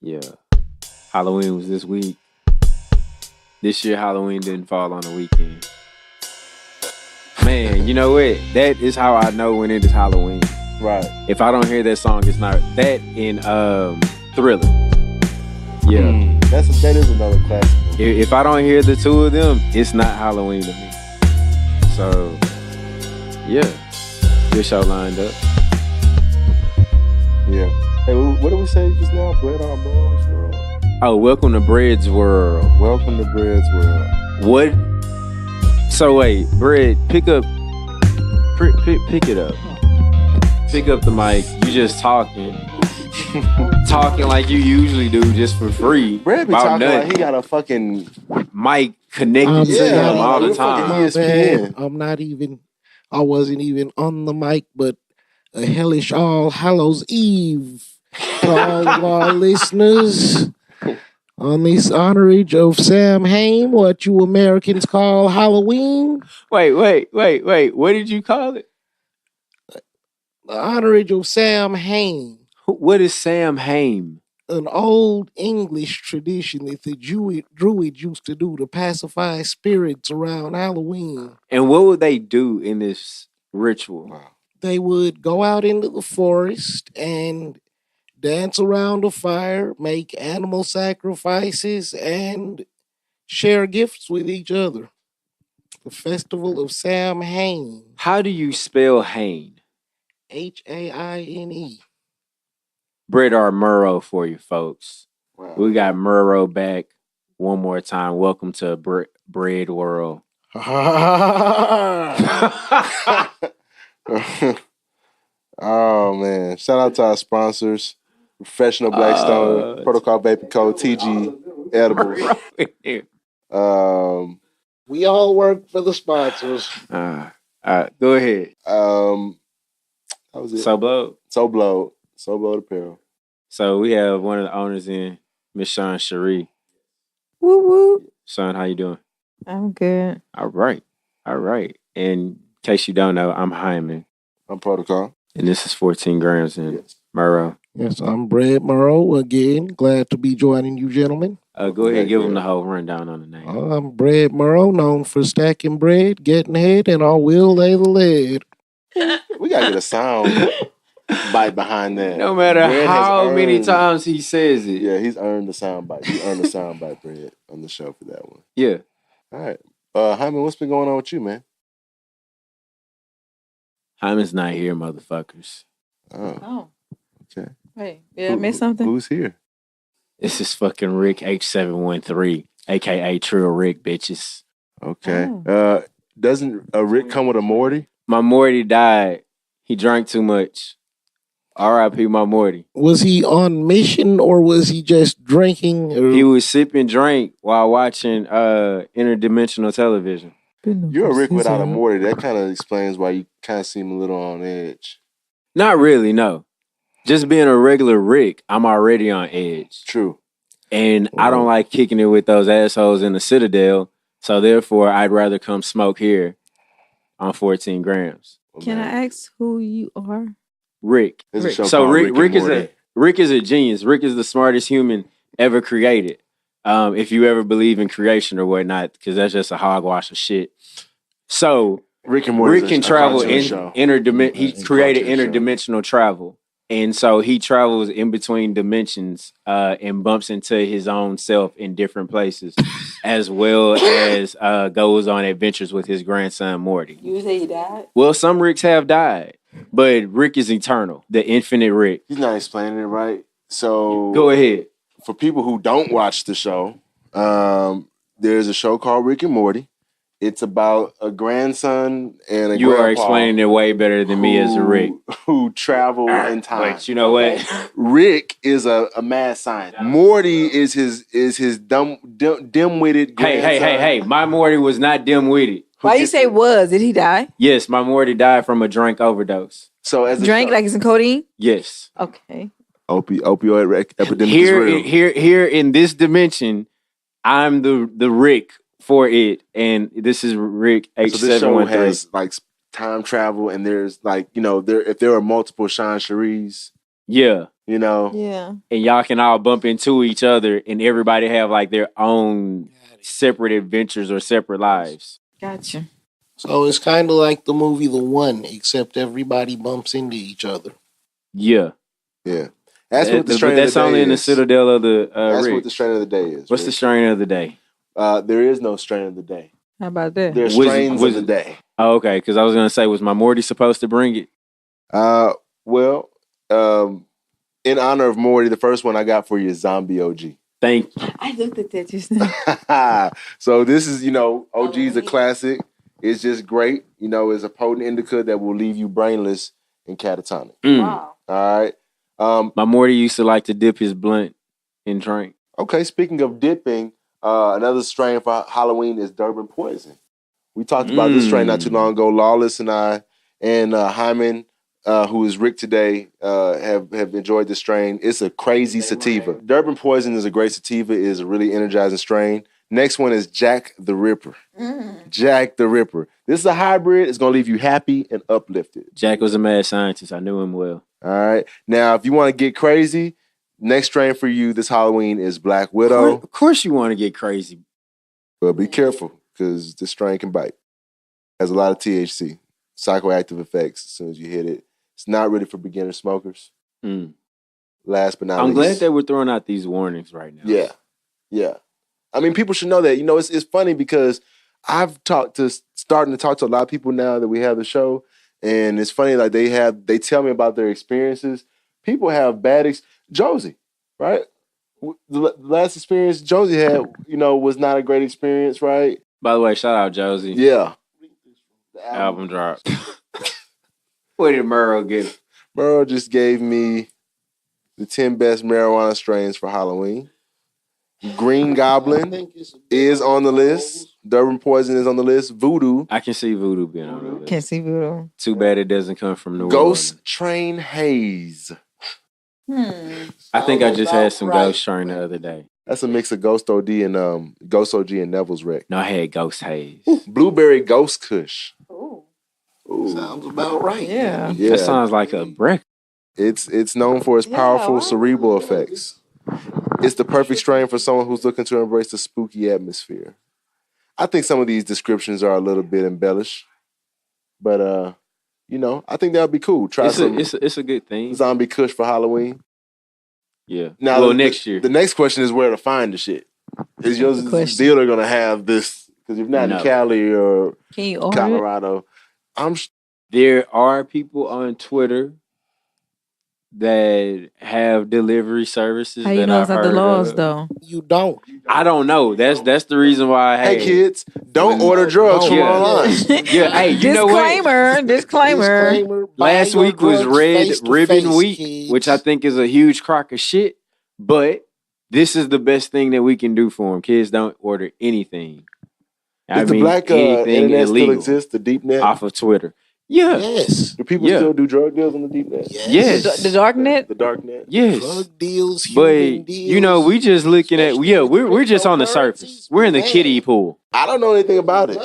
Yeah. Halloween was this week. This year, Halloween didn't fall on the weekend. Man, you know what? That is how I know when it is Halloween. Right. If I don't hear that song, it's not that in Thriller. Yeah. That is another classic. If I don't hear the two of them, it's not Halloween to me. So, yeah. Good show lined up. Yeah. Hey, what did we say just now? Bread on Bones World? Oh, welcome to Bread's World. Welcome to Bread's World. What? So wait, Bread, pick it up. Pick up the mic. You just talking like you usually do, just for free. Bread be talking like he got a fucking mic connected to him all the time. I wasn't even on the mic, but a hellish All Hallows Eve to all of our listeners. On this honorage of Sam Hain, what you Americans call Halloween. Wait. What did you call it? The honorage of Sam Hain. What is Sam Hain? An old English tradition that the Druids used to do to pacify spirits around Halloween. And what would they do in this ritual? They would go out into the forest and dance around a fire, make animal sacrifices, and share gifts with each other. The Festival of Sam Hain. How do you spell Hain? Haine. Brett or Murrow for you folks. Wow. We got Murrow back one more time. Welcome to Bread World. Oh man! Shout out to our sponsors: Professional Black Stone, Protocol Vapor Co., TG Edibles. We all work for the sponsors. All right, go ahead. That was it. So blowed Apparel. So we have one of the owners in, Miss Shawn Cheri. Woo woo. Shawn, how you doing? I'm good. All right. And in case you don't know, I'm Hyman. I'm Protocol. And this is 14 Grams in Murrow. Yes, I'm Brad Murrow again. Glad to be joining you, gentlemen. Go ahead, give them the whole rundown on the name. I'm Brad Murrow, known for stacking bread, getting head, and I will lay the lead. We gotta get a sound bite behind that. No matter how many times he says it. Yeah, he's earned the sound bite. He earned the sound bite, Brad, on the show for that one. Yeah. All right. Hyman, what's been going on with you, man? Hyman's not here, motherfuckers. Oh. Okay. Wait, did I miss something? Who's here? This is fucking Rick H713, a.k.a. Trill Rick, bitches. Okay. Doesn't Rick come with a Morty? My Morty died. He drank too much. R.I.P. my Morty. Was he on mission or was he just drinking? He was sipping drink while watching interdimensional television. You're a Rick without a Morty. That kind of explains why you kind of seem a little on edge. Not really, no. Just being a regular Rick, I'm already on edge. True. And I don't like kicking it with those assholes in the Citadel. So therefore, I'd rather come smoke here on 14 grams. Can I ask who you are? Rick. So Rick is a genius. Rick is the smartest human ever created. If you ever believe in creation or whatnot, because that's just a hogwash of shit. So Rick can travel in interdimensional. He created interdimensional travel, and so he travels in between dimensions and bumps into his own self in different places, as well as goes on adventures with his grandson Morty. You say he died? Well, some Ricks have died, but Rick is eternal, the infinite Rick. He's not explaining it right. So go ahead. For people who don't watch the show, there's a show called Rick and Morty. It's about a grandson and a You grandpa are explaining it way better than me as a Rick. Who travel in time. Wait, you know what? Rick is a mad scientist. Morty is his dim-witted grandson. Hey. My Morty was not dim-witted. Why you say was? Did he die? Yes, my Morty died from a drink overdose. So as drink like some codeine? Yes. Okay. Opioid epidemic here, is real. Here in this dimension, I'm the Rick for it, and this is Rick H713. So this show has like time travel, and there's like if there are multiple Shawn Cheris. Yeah. You know? Yeah. And y'all can all bump into each other and everybody have like their own separate adventures or separate lives. Gotcha. So it's kind of like the movie The One, except everybody bumps into each other. Yeah. Yeah. That's what the strain but of that's the day only in the is. citadel of the That's Rick. what the strain of the day is. What's Rick. the strain of the day? There is no strain of the day. How about that? There's strains of the day. Oh, okay, because I was gonna say, was my Morty supposed to bring it? Well, in honor of Morty, the first one I got for you is Zombie OG. Thank you. I looked at that just now. So this is, OG is a classic. It's just great. It's a potent indica that will leave you brainless and catatonic. Wow. All right. My Morty used to like to dip his blunt and drink. Okay, speaking of dipping, another strain for Halloween is Durban Poison. We talked about this strain not too long ago. Lawless and I and Hyman, who is Rick today, have enjoyed this strain. It's a crazy sativa. Durban Poison is a great sativa. It is a really energizing strain. Next one is Jack the Ripper. Jack the Ripper. This is a hybrid. It's going to leave you happy and uplifted. Jack was a mad scientist. I knew him well. All right. Now, if you want to get crazy, next strain for you this Halloween is Black Widow. Of course you want to get crazy. But be careful, because this strain can bite. Has a lot of THC, psychoactive effects as soon as you hit it. It's not really for beginner smokers. Last but not least. I'm glad that we're throwing out these warnings right now. Yeah. I mean, people should know that. It's funny because I've starting to talk to a lot of people now that we have the show, and it's funny, like they tell me about their experiences. People have bad Josie, right? The last experience Josie had, was not a great experience, right? By the way, shout out Josie. Yeah. The album dropped. What did Murrow get? Murrow just gave me the 10 best marijuana strains for Halloween. Green Goblin is on the list. Durban Poison is on the list. Voodoo. I can see Voodoo being on the list. Can't see Voodoo. Too bad it doesn't come from New Ghost Orleans. Train Haze. I think I just had some Ghost Train the other day. That's a mix of Ghost OG and Neville's Wreck. No, I had Ghost Haze. Blueberry Ghost Kush. Ooh. Sounds about right. Yeah. That sounds like a brick. It's known for its powerful cerebral effects. It's the perfect strain for someone who's looking to embrace the spooky atmosphere. I think some of these descriptions are a little bit embellished, but I think that would be cool. Try It's a good thing. Zombie Kush for Halloween. Yeah. Now, next year. The next question is where to find the shit. Is your dealer gonna have this? Because if not in Cali or Colorado, there are people on Twitter that have delivery services. How you know it's not the laws, though? You don't. I don't know. That's the reason why. Hey kids, don't order drugs from online. Yeah, hey, you know what? Disclaimer. Last week was Red Ribbon Week, which I think is a huge crock of shit. But this is the best thing that we can do for them. Kids, don't order anything. Does the black internet still exist? The deep net off of Twitter. Yeah. Yes. Do people still do drug deals on the deep net? Yes. The dark net? The dark net? Yes. Drug deals, human deals. We just looking at, we're just on the surface. We're in the kiddie pool. I don't know anything about it.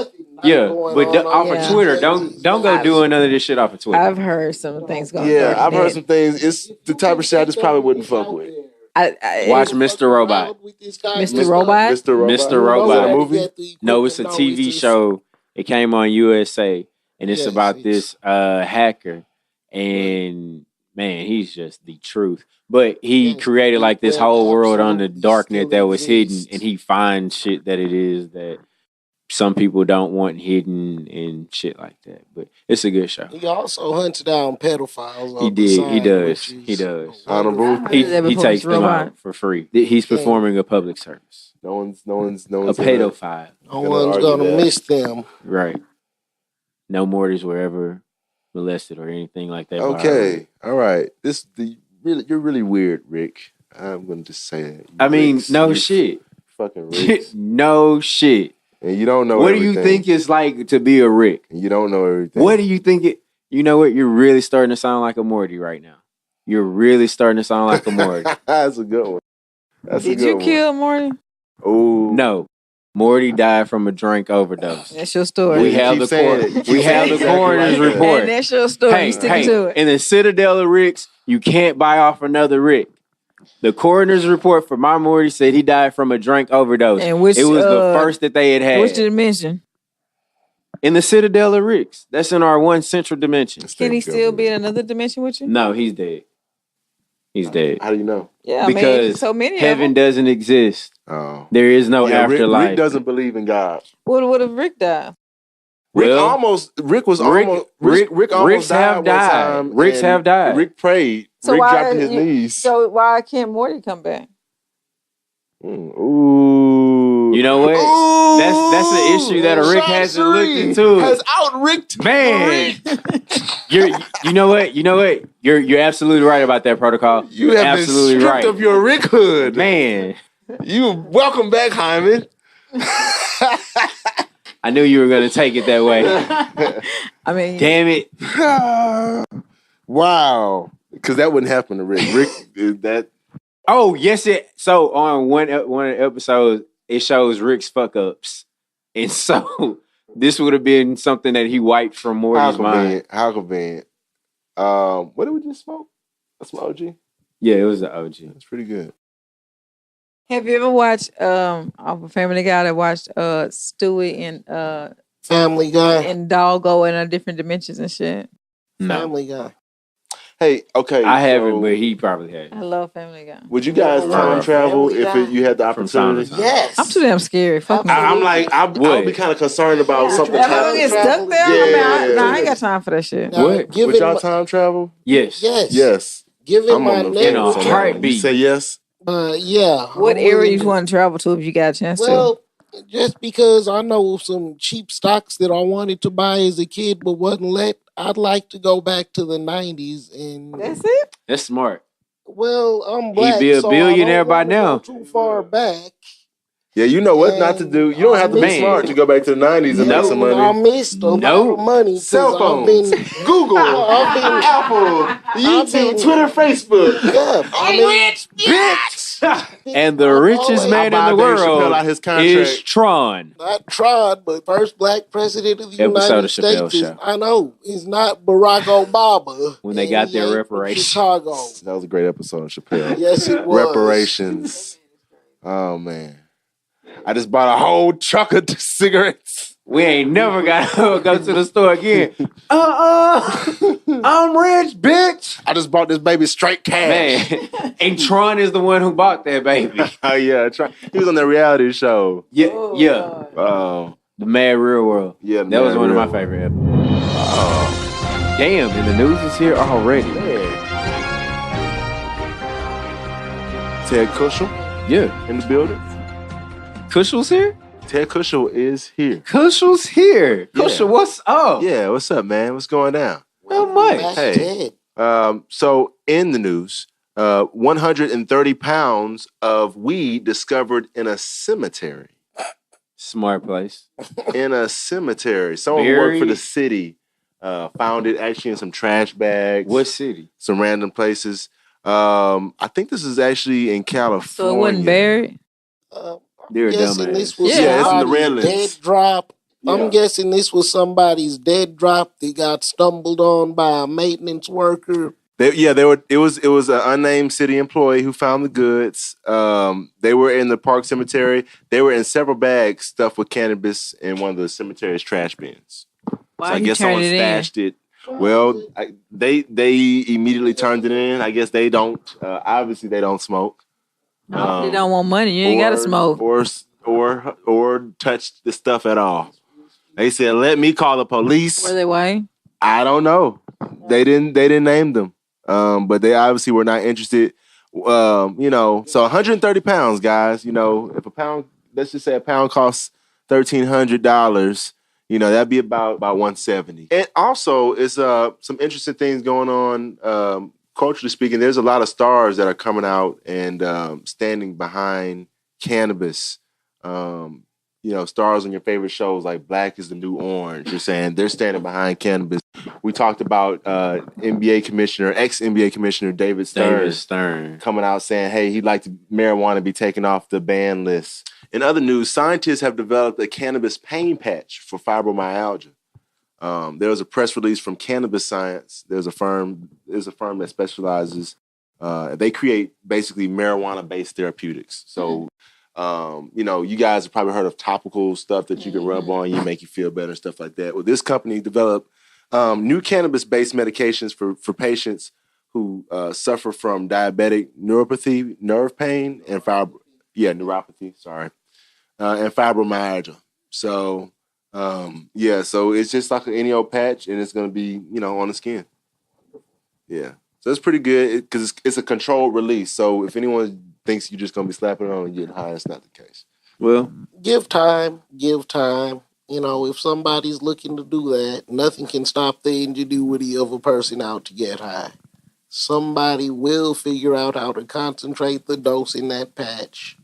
Yeah. But off of Twitter, don't go doing none of this shit off of Twitter. I've heard some things going on. Yeah, I've heard some things. It's the type of shit I just probably wouldn't fuck with. Watch Mr. Robot. Mr. Robot? Mr. Robot. Is it a movie? No, it's a TV show. It came on USA. And it's about this hacker. And, man, he's just the truth. But he created, like, this whole world on the darknet that was hidden. And he finds shit that it is that some people don't want hidden and shit like that. But it's a good show. He also hunts down pedophiles. He does. Honorable. He takes them out for free. He's performing a public service. No one's a pedophile. No one's gonna miss them. Right. No Mortys were ever molested or anything like that. Okay. All right. You're really weird, Rick. I'm gonna just say that. I mean, no shit. Fucking Rick. No shit. And you don't know what everything. Do you think it's like to be a Rick? And you don't know everything. What do you think it? You know what? You're really starting to sound like a Morty right now. You're really starting to sound like a Morty. That's a good one. Did you kill Morty? Oh no. Morty died from a drink overdose. That's your story. We have the coroner's report. And that's your story. You stick to it. In the Citadel of Ricks, you can't buy off another Rick. The coroner's report for my Morty said he died from a drink overdose. And it was the first that they had. Which dimension? In the Citadel of Ricks. That's in our one central dimension. Can he still be in another dimension with you? No, he's dead. He's dead. How do you know? Yeah, because so many heaven doesn't exist. Oh, there is no afterlife. Rick doesn't believe in God. What if Rick died? Rick almost died. Ricks have died. Rick prayed. So Rick dropped his knees. So why can't Morty come back? Ooh. You know what? Ooh. That's the issue that a Rick hasn't looked into. Has out-Ricked man. You know what? You're absolutely right about that protocol. You have absolutely been stripped of your Rickhood. Man. You welcome back, Hyman. I knew you were gonna take it that way. I mean, damn it. Wow. Because that wouldn't happen to Rick. Rick is that. Oh, yes, so on one of the episodes, it shows Rick's fuck ups. And so this would have been something that he wiped from Morty's mind. How convenient. What did we just smoke? That's some OG? Yeah, it was an OG. It's pretty good. Have you ever watched off of Family Guy that watched Stewie and Family Guy and Doggo in different dimensions and shit? No. Family Guy. Hey, okay. I haven't, but he probably had. I love Family Guy. Would you guys time travel if you had the opportunity? Yes. I'm too damn scary. Fuck me. I'm like, I would be kind of concerned about something. Am I gonna get stuck there? Yeah. I ain't got time for that shit. Now, Would y'all time travel? Yes. Yes. Given my in heartbeat. You say yes? Yeah. What area you want to travel to if you got a chance to? Well, just because I know some cheap stocks that I wanted to buy as a kid but wasn't let, I'd like to go back to the 90s. And that's it? That's smart. Well, I'm black, he'd be a billionaire by now. Too far back. Yeah, you know what not to do. You don't have to be smart to go back to the 90s and make some money. I missed a lot of money. Cell phones, Google, Apple, YouTube, Twitter, Facebook. Yeah, I'm rich, bitch. And the richest man in the world is Tron. Not Tron, but first black president of the United States. Show. I know. It's not Barack Obama. When they got their reparations. Chicago. That was a great episode of Chappelle. Yes, it was. Reparations. Oh, man. I just bought a whole truck of cigarettes. We ain't never got to go to the store again. I'm rich, bitch. I just bought this baby straight cash. Man, and Tron is the one who bought that baby. Oh, yeah. He was on the reality show. Yeah. Oh. The Mad Real World. Yeah, that was one of my favorite episodes. Oh. Damn, and the news is here already. Man. Ted Kushell? Yeah. In the building. Kushell's here? Ted Kushell is here. Kushell's here. Kushell, what's up? Yeah, what's up, man? What's going down? Not much. Hey. So in the news, 130 pounds of weed discovered in a cemetery. Smart place. In a cemetery. Someone who worked for the city found it actually in some trash bags. What city? Some random places. I think this is actually in California. So it wasn't buried? They're guessing this was it's in the Redlands. Dead drop. Yeah. I'm guessing this was somebody's dead drop that got stumbled on by a maintenance worker. It was an unnamed city employee who found the goods. They were in the park cemetery. They were in several bags stuffed with cannabis in one of the cemetery's trash bins. Why so I guess someone stashed it. Well, they immediately turned it in. I guess they don't. Obviously, they don't smoke. They don't want money. You ain't got to smoke or touch the stuff at all. They said, "Let me call the police." Were they white? I don't know. They didn't name them, but they obviously were not interested. So 130 pounds, guys. If a pound, let's just say a pound costs $1,300. That'd be about 170. And also, it's some interesting things going on. Culturally speaking, there's a lot of stars that are coming out and standing behind cannabis. Stars on your favorite shows like Black is the New Orange. You're saying they're standing behind cannabis. We talked about ex-NBA Commissioner David Stern coming out saying, hey, he'd like marijuana be taken off the ban list. In other news, scientists have developed a cannabis pain patch for fibromyalgia. There was a press release from Cannabis Science. There's a firm that specializes. They create basically marijuana-based therapeutics. So, you guys have probably heard of topical stuff that you can rub on you, make you feel better, and stuff like that. Well, this company developed new cannabis-based medications for patients who suffer from diabetic neuropathy, nerve pain, and neuropathy. Sorry, and fibromyalgia. So. So it's just like any old patch, and it's gonna be, on the skin. Yeah, so it's pretty good because it's a controlled release. So if anyone thinks you're just gonna be slapping it on and getting high, it's not the case. Well, give time. If somebody's looking to do that, nothing can stop the ingenuity of a person out to get high. Somebody will figure out how to concentrate the dose in that patch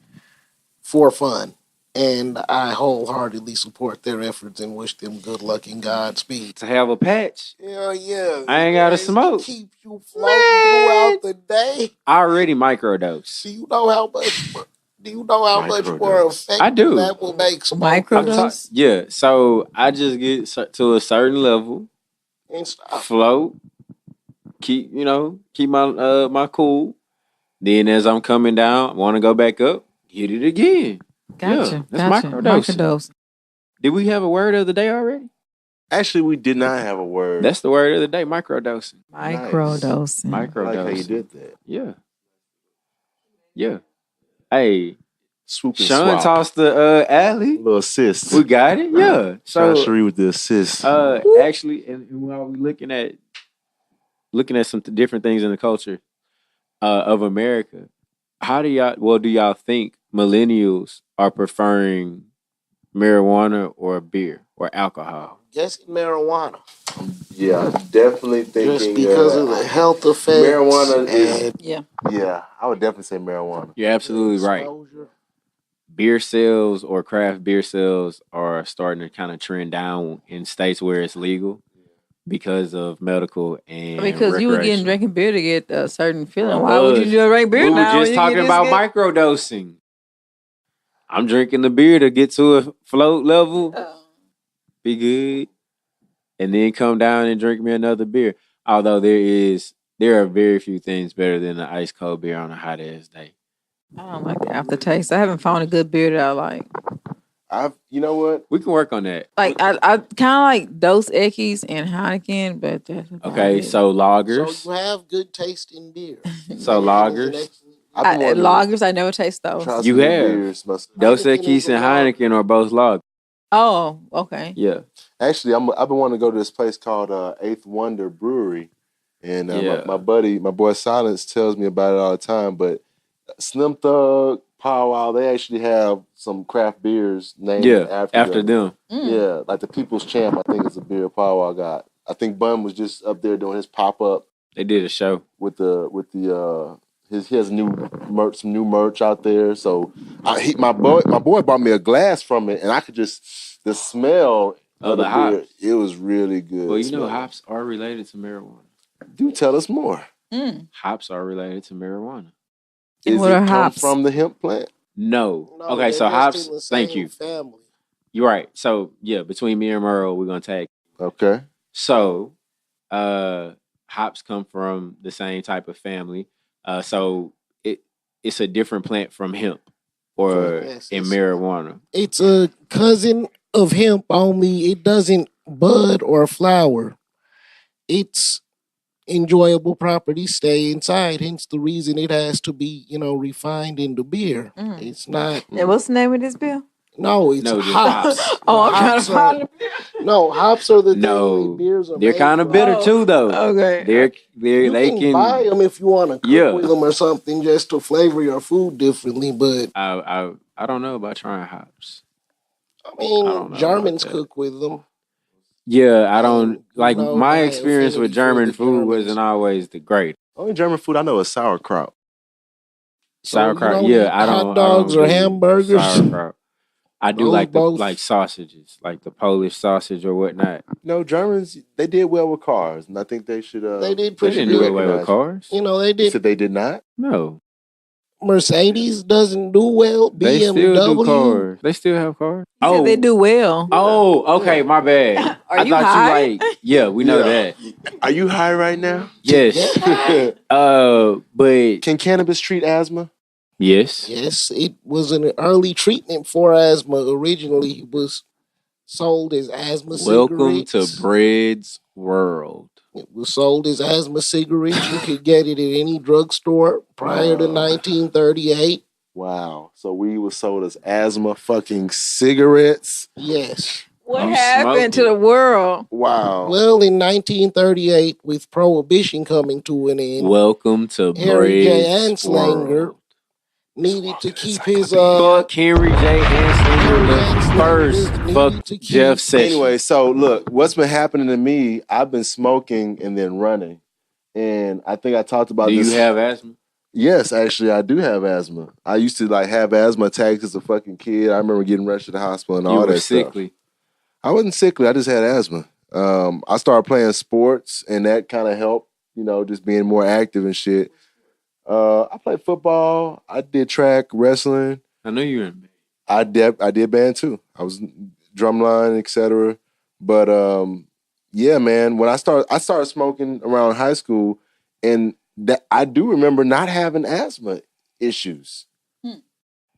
for fun. And I wholeheartedly support their efforts and wish them good luck and Godspeed. To have a patch? Yeah. I ain't got to smoke. Keep you floating throughout the day. I already microdose. Do you know how much more effective I do. that will make some microdose? Yeah, so I just get to a certain level and stop. Float, keep my my cool. Then as I'm coming down, want to go back up, hit it again. Gotcha. That's microdose. Did we have a word of the day already? Actually, we did not have a word. That's the word of the day, microdosing. Microdosing. Nice. I like how you did that. Yeah. Hey, swoop and Shawn swap. tossed the alley. A little assist. We got it. Yeah. Shawn Cheri with the assist. Actually, and while we looking at some different things in the culture of America, do y'all think millennials are preferring marijuana or beer or alcohol? Guessing marijuana. Yeah, definitely thinking. Just because of the health effects. Marijuana is. Yeah, I would definitely say marijuana. You're absolutely right. Beer sales or craft beer sales are starting to kind of trend down in states where it's legal because of medical and because you were drinking beer to get a certain feeling. Why would you drink beer now? We were now? just talking about microdosing. I'm drinking the beer to get to a float level, be good, and then come down and drink me another beer. Although there are very few things better than an ice cold beer on a hot ass day. I don't like the aftertaste. I haven't found a good beer that I like. You know what? We can work on that. Like I kind of like Dos Equis and Heineken, but that's okay. So lagers. So you have good taste in beer. So lagers. Lagers, I never taste those. You have Dos Equis and Heineken are both lagers. Oh, okay. Yeah. Actually, I've been wanting to go to this place called Eighth Wonder Brewery, and my boy Silence tells me about it all the time. But Slim Thug, Powwow, they actually have some craft beers named after them. Yeah, like the People's Champ, I think is a beer Powwow got. I think Bun was just up there doing his pop up. They did a show with he has some new merch out there. So my boy bought me a glass from it, and I could just the smell of the hops. Beer, it was really good. Well, hops are related to marijuana. Do tell us more. Hops are related to marijuana. Is it come from the hemp plant? No. Okay, so hops. Thank you. Family. You're right. So yeah, between me and Murrow, we're gonna tag. Okay. So, hops come from the same type of family. So it's a different plant from hemp or in marijuana. It's a cousin of hemp, only it doesn't bud or flower. Its enjoyable properties stay inside, hence the reason it has to be, refined into beer. It's not. And what's the name of this beer? No, it's hops. I'm trying to find the beer. No, hops are the thing beers are. They're kind of bitter too, though. Okay. They can buy them if you want to cook with them or something, just to flavor your food differently. But I don't know about trying hops. I mean, Germans cook with them. Yeah, I don't like my experience with German food wasn't always the great. Only German food I know is sauerkraut. Sauerkraut, I don't. Hot dogs or hamburgers. Sauerkraut. I do like sausages, like the Polish sausage or whatnot. No, Germans, they did well with cars, and I think they should. They did pretty good. They didn't do well with cars. They did. You said they did not? No. Mercedes doesn't do well. BMW. They still do cars. They still have cars. Oh, they do well. Oh, okay, my bad. Are you high? Yeah, we know that. Are you high right now? Yes. But can cannabis treat asthma? Yes. Yes, it was an early treatment for asthma. Originally, it was sold as asthma cigarettes. Welcome to Bread's world. It was sold as asthma cigarettes. You could get it at any drugstore prior to 1938. Wow. So weed was sold as asthma fucking cigarettes? Yes. What happened to the world? Wow. Well, in 1938, with Prohibition coming to an end, welcome to Harry J. Bread's Anslinger world. needed to keep his fuck Henry J. Anslinger first. Fuck Jeff Sessions. Anyway, so look, what's been happening to me? I've been smoking and then running, and I think I talked about this. Do you have asthma? Yes, actually, I do have asthma. I used to have asthma attacks as a fucking kid. I remember getting rushed to the hospital and all that sickly. Stuff. I wasn't sickly. I just had asthma. I started playing sports, and that kind of helped. Just being more active and shit. I played football. I did track, wrestling. I know you were in band. I did band too. I was drumline, etc. But yeah, man. When I started smoking around high school, and that I do remember not having asthma issues.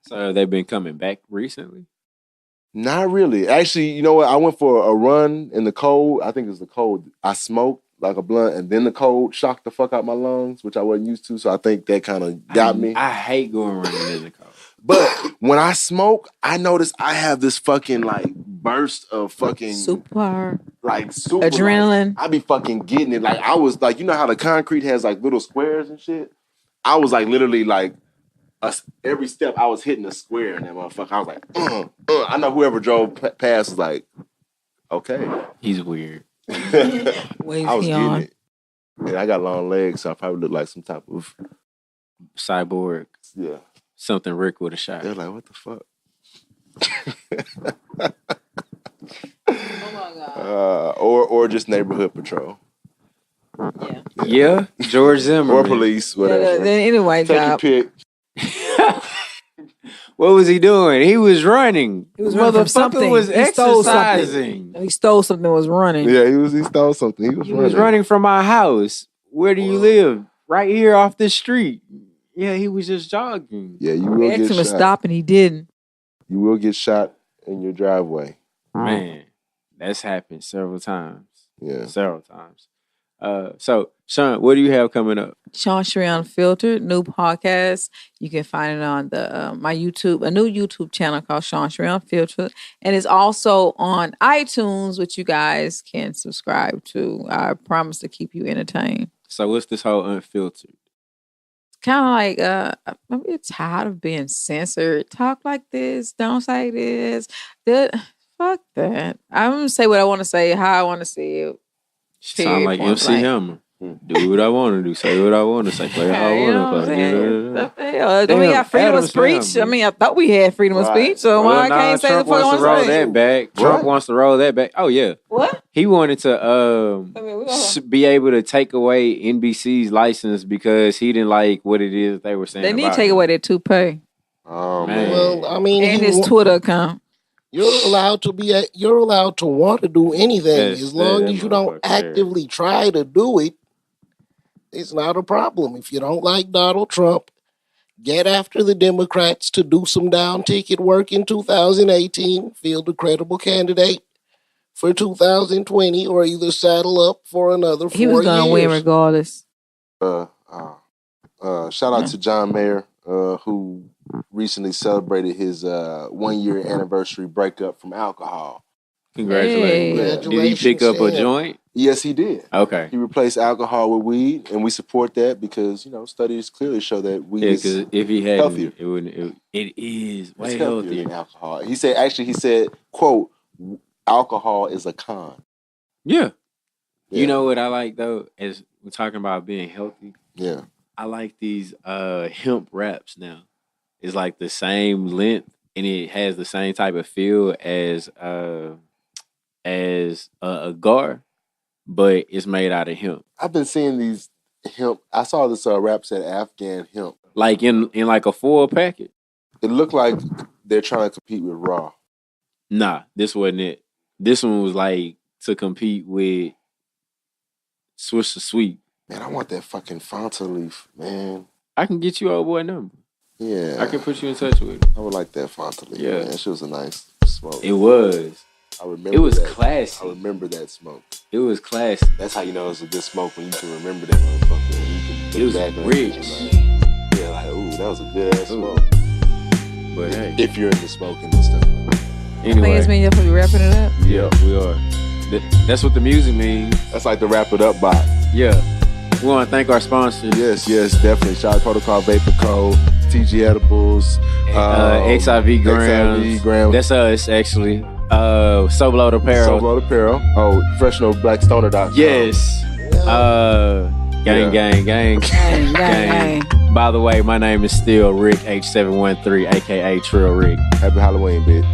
So have they been coming back recently? Not really. Actually, you know what? I went for a run in the cold. I think it was the cold. I smoked like a blunt, and then the cold shocked the fuck out my lungs, which I wasn't used to. So I think that kind of got me. I hate going running in the cold. But when I smoke, I notice I have this fucking burst of fucking super adrenaline. I be fucking getting it. I was how the concrete has little squares and shit. I was literally every step I was hitting a square in that motherfucker. I was like, I know whoever drove past was like, okay, he's weird. I was getting it. And I got long legs, so I probably look like some type of cyborg. Yeah. Something Rick would have shot. They're like, what the fuck? Oh my God. Or just neighborhood patrol. Yeah. George Zimmerman. Or police, whatever. Anyway, take your pick. What was he doing? He was running. He was running from something. Was exercising. He stole something and was running. Yeah, he stole something. He was running from my house. Where do you live? Right here off this street. Yeah, he was just jogging. Yeah, you will get shot. Asked him to stop and he didn't. You will get shot in your driveway. Man, that's happened several times. Yeah. Several times. So, Shawn, what do you have coming up? Shawn Cheri Unfiltered, new podcast. You can find it on the my YouTube, a new YouTube channel called Shawn Cheri Unfiltered. And it's also on iTunes, which you guys can subscribe to. I promise to keep you entertained. So what's this whole unfiltered? Kind of I'm tired of being censored. Talk like this. Don't say this. Fuck that. I'm going to say what I want to say, how I want to say it. Sound like MC Hammer. Do what I want to do. Say what I want to say. Play how I want to play. We got freedom of speech. I mean, I thought we had freedom of speech. So why I can't say the fuck I want to say? Roll that back. Trump wants to roll that back. Oh yeah. What? He wanted to be able to take away NBC's license because he didn't like what it is they were saying. They need to take away their toupee. Oh man. Well, I mean, and his Twitter account. You're allowed to want to do anything as long as you don't actively try to do it. It's not a problem. If you don't like Donald Trump, get after the Democrats to do some down ticket work in 2018, field a credible candidate for 2020, or either saddle up for another 4 years. He was going to win regardless. Shout out to John Mayer, who recently celebrated his 1 year anniversary breakup from alcohol. Congratulations. Did he pick up a joint? Yes, he did. Okay. He replaced alcohol with weed, and we support that because, studies clearly show that weed is if he had healthier. It is way healthier than alcohol. He said, quote, alcohol is a con. Yeah. You know what I like, though, as we're talking about being healthy? Yeah. I like these hemp wraps now. It's like the same length, and it has the same type of feel as a gar, but it's made out of hemp. I've been seeing these hemp. I saw this wraps at Afghan hemp. Like in like a full packet. It looked like they're trying to compete with Raw. Nah, this wasn't it. This one was like to compete with Swisher Sweet. Man, I want that fucking Fanta leaf, man. I can get you old boy number. Yeah. I can put you in touch with him. I would like that Fanta leaf. Yeah. Man. She was a nice smoke. It was. I remember it was that. classy. I remember that smoke. It was classy. That's how you know it's a good smoke when you can remember that motherfucker. When you can look back rich. Like, yeah, like, ooh, that was a good ass smoke. But hey. If you're into smoking and stuff. Anyway. I think it's mean you'll be wrapping it up. Yeah, we are. That's what the music means. That's like the wrap it up box. Yeah. We want to thank our sponsors. Yes, definitely. Shout out Protocol Vapor Co., TG Edibles, XIV Grams. That's us, actually. Sobload Apparel. Oh, professionalblackstoner.com. Yes. Gang. By the way, my name is still Rick H713, aka Trill Rick. Happy Halloween, bitch.